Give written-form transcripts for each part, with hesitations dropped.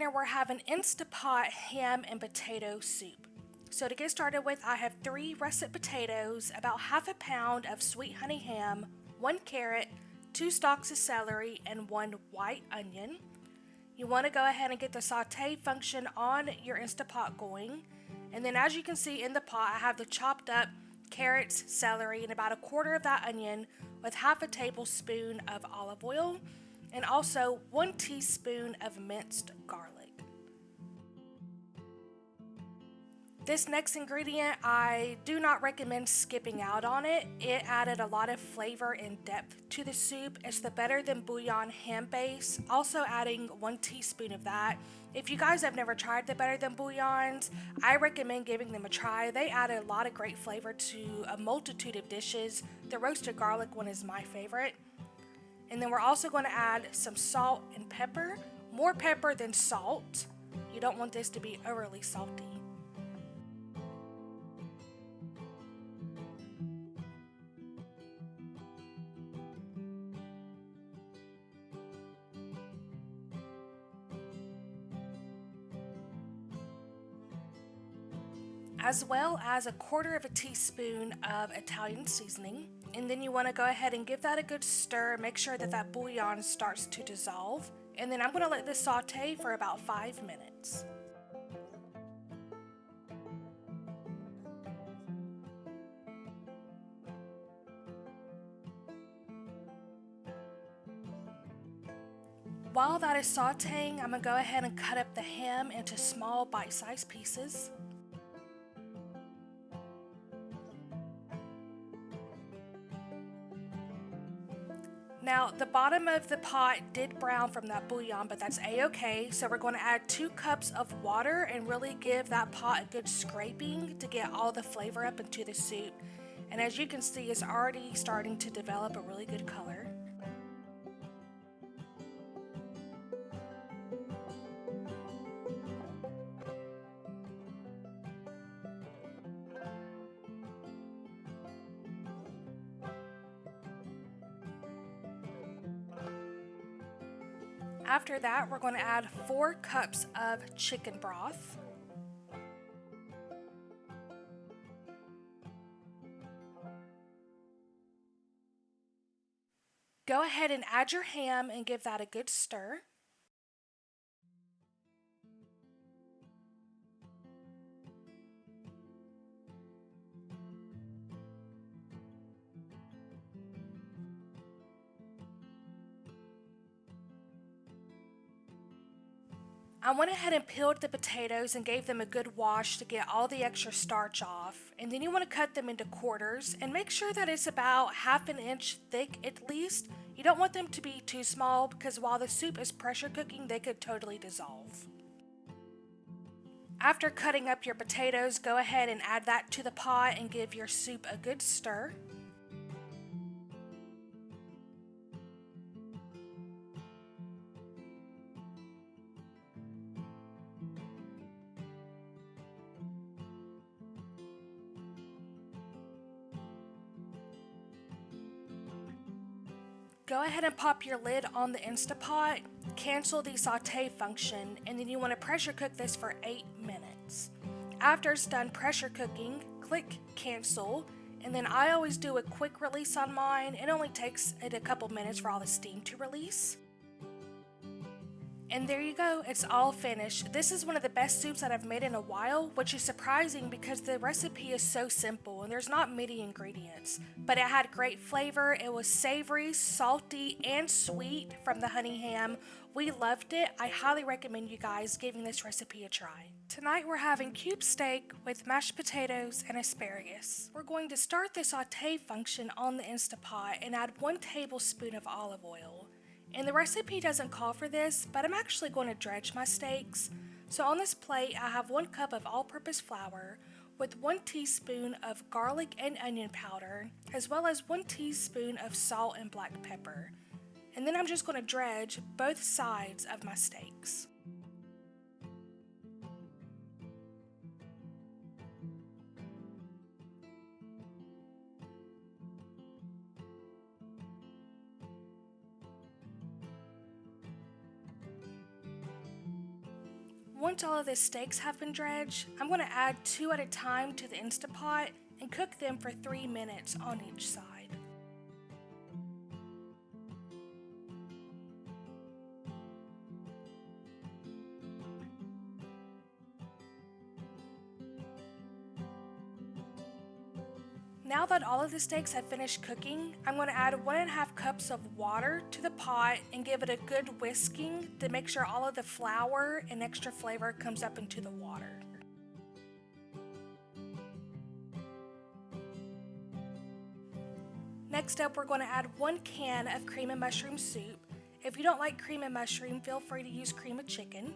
dinner we're having Instapot ham and potato soup. So to get started with, I have 3 russet potatoes, about half a pound of sweet honey ham, 1 carrot, 2 stalks of celery, and 1 white onion. You want to go ahead and get the saute function on your Instapot going. And then as you can see in the pot, I have the chopped up carrots, celery, and about a quarter of that onion with half a tablespoon of olive oil and also 1 teaspoon of minced garlic. This next ingredient, I do not recommend skipping out on it. It added a lot of flavor and depth to the soup. It's the Better Than Bouillon ham base, also adding 1 teaspoon of that. If you guys have never tried the Better Than Bouillons, I recommend giving them a try. They add a lot of great flavor to a multitude of dishes. The roasted garlic one is my favorite. And then we're also going to add some salt and pepper, more pepper than salt. You don't want this to be overly salty. As well as a quarter of a teaspoon of Italian seasoning. And then you want to go ahead and give that a good stir. Make sure that that bouillon starts to dissolve. And then I'm going to let this saute for about 5 minutes. While that is sauteing, I'm going to go ahead and cut up the ham into small bite-sized pieces. Now, the bottom of the pot did brown from that bouillon, but that's a-okay. So we're going to add 2 cups of water and really give that pot a good scraping to get all the flavor up into the soup. And as you can see, it's already starting to develop a really good color. After that, we're going to add 4 cups of chicken broth. Go ahead and add your ham and give that a good stir. I went ahead and peeled the potatoes and gave them a good wash to get all the extra starch off. And then you want to cut them into quarters and make sure that it's about ½ an inch thick at least. You don't want them to be too small because while the soup is pressure cooking, they could totally dissolve. After cutting up your potatoes, go ahead and add that to the pot and give your soup a good stir. Go ahead and pop your lid on the Instapot, cancel the saute function, and then you want to pressure cook this for 8 minutes. After it's done pressure cooking, click cancel, and then I always do a quick release on mine. It only takes it a couple minutes for all the steam to release. And there you go, it's all finished. This is one of the best soups that I've made in a while, which is surprising because the recipe is so simple and there's not many ingredients. But it had great flavor, it was savory, salty, and sweet from the honey ham. We loved it. I highly recommend you guys giving this recipe a try. Tonight we're having cube steak with mashed potatoes and asparagus. We're going to start the saute function on the Instapot and add 1 tablespoon of olive oil. And the recipe doesn't call for this, but I'm actually going to dredge my steaks. So on this plate, I have 1 cup of all-purpose flour with 1 teaspoon of garlic and onion powder, as well as 1 teaspoon of salt and black pepper. And then I'm just going to dredge both sides of my steaks. Once all of the steaks have been dredged, I'm going to add 2 at a time to the Instapot and cook them for 3 minutes on each side. Now that all of the steaks have finished cooking, I'm going to add 1.5 cups of water to the pot and give it a good whisking to make sure all of the flour and extra flavor comes up into the water. Next up, we're going to add 1 can of cream and mushroom soup. If you don't like cream and mushroom, feel free to use cream of chicken,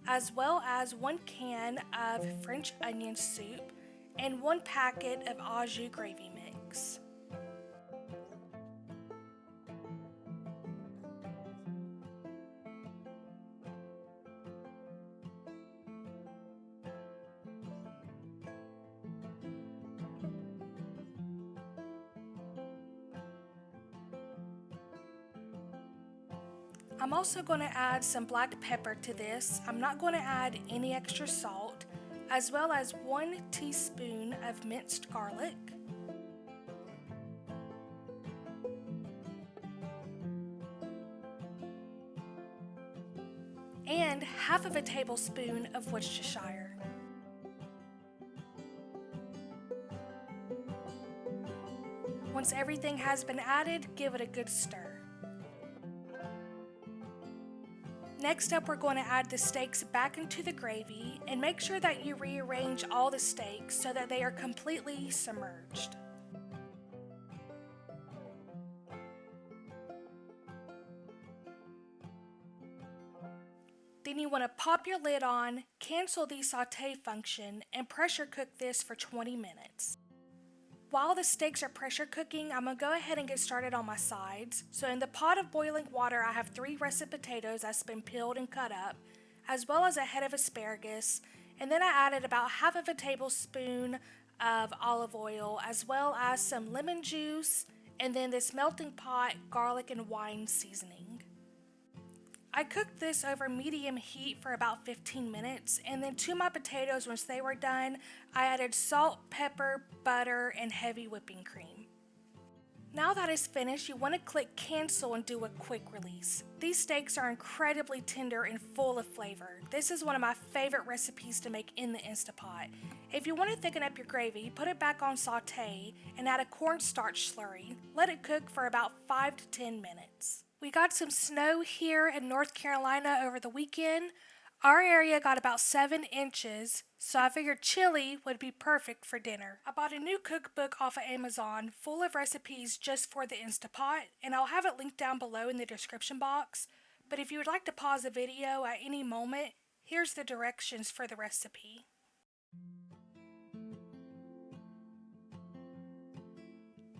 as well as 1 can of French onion soup and 1 packet of au jus gravy mix. I'm also going to add some black pepper to this. I'm not going to add any extra salt, as well as 1 teaspoon of minced garlic, and half of a tablespoon of Worcestershire. Once everything has been added, give it a good stir. Next up, we're going to add the steaks back into the gravy and make sure that you rearrange all the steaks so that they are completely submerged. Then you want to pop your lid on, cancel the saute function, and pressure cook this for 20 minutes. While the steaks are pressure cooking, I'm going to go ahead and get started on my sides. So in the pot of boiling water, I have 3 russet potatoes that's been peeled and cut up, as well as a head of asparagus. And then I added about half of a tablespoon of olive oil, as well as some lemon juice, and then this melting pot garlic and wine seasoning. I cooked this over medium heat for about 15 minutes, and then to my potatoes, once they were done, I added salt, pepper, butter, and heavy whipping cream. Now that it's finished, you want to click cancel and do a quick release. These steaks are incredibly tender and full of flavor. This is one of my favorite recipes to make in the Instapot. If you want to thicken up your gravy, put it back on saute and add a cornstarch slurry. Let it cook for about 5 to 10 minutes. We got some snow here in North Carolina over the weekend. Our area got about 7 inches, so I figured chili would be perfect for dinner. I bought a new cookbook off of Amazon full of recipes just for the Instapot, and I'll have it linked down below in the description box. But if you would like to pause the video at any moment, here's the directions for the recipe.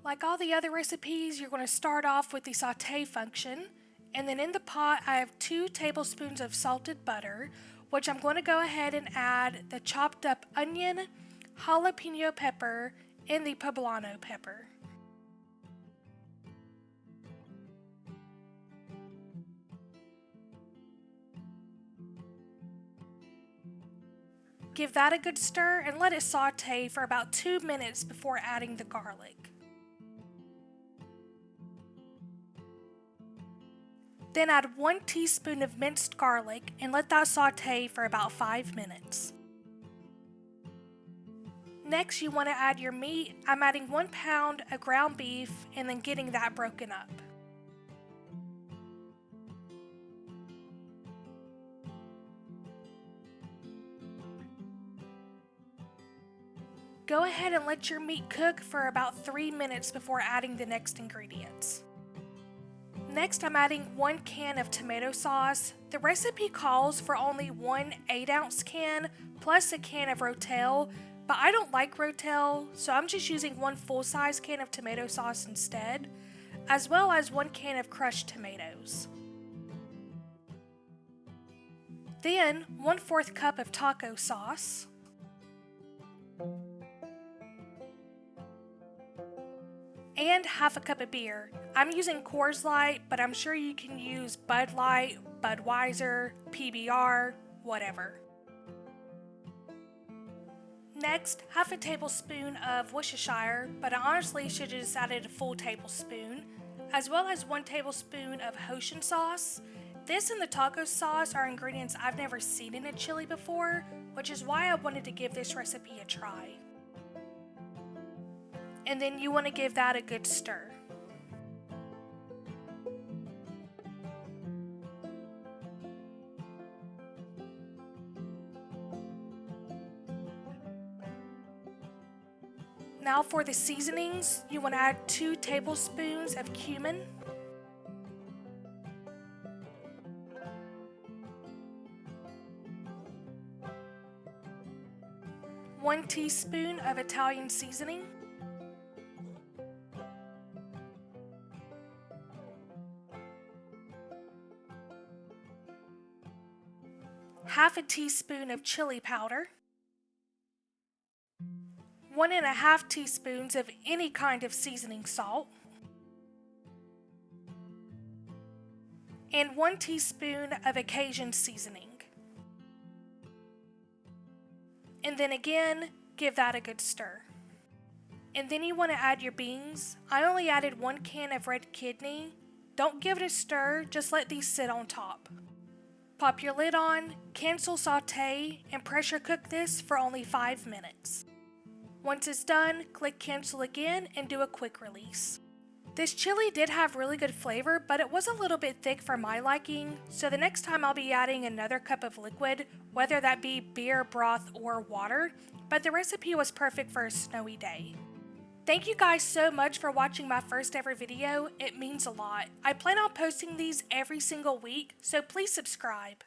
Like all the other recipes, you're going to start off with the saute function, and then in the pot I have 2 tablespoons of salted butter, which I'm going to go ahead and add the chopped up onion, jalapeno pepper, and the poblano pepper. Give that a good stir and let it saute for about 2 minutes before adding the garlic. Then add 1 teaspoon of minced garlic and let that saute for about 5 minutes. Next, you want to add your meat. I'm adding 1 pound of ground beef and then getting that broken up. Go ahead and let your meat cook for about 3 minutes before adding the next ingredients. Next, I'm adding 1 can of tomato sauce. The recipe calls for only 1 8-ounce can plus a can of Rotel, but I don't like Rotel, so I'm just using 1 full-size can of tomato sauce instead, as well as 1 can of crushed tomatoes. Then, 1/4 cup of taco sauce, and half a cup of beer. I'm using Coors Light, but I'm sure you can use Bud Light, Budweiser, PBR, whatever. Next, half a tablespoon of Worcestershire, but I honestly should have just added a full tablespoon, as well as 1 tablespoon of Hoshin sauce. This and the taco sauce are ingredients I've never seen in a chili before, which is why I wanted to give this recipe a try. And then you want to give that a good stir. Now for the seasonings, you want to add 2 tablespoons of cumin, 1 teaspoon of Italian seasoning, half a teaspoon of chili powder, 1.5 teaspoons of any kind of seasoning salt, and 1 teaspoon of Cajun seasoning. And then again, give that a good stir. And then you want to add your beans. I only added 1 can of red kidney. Don't give it a stir, just let these sit on top. Pop your lid on, cancel saute, and pressure cook this for only 5 minutes. Once it's done, click cancel again and do a quick release. This chili did have really good flavor, but it was a little bit thick for my liking, so the next time I'll be adding another cup of liquid, whether that be beer, broth, or water, but the recipe was perfect for a snowy day. Thank you guys so much for watching my first ever video, it means a lot. I plan on posting these every single week, so please subscribe.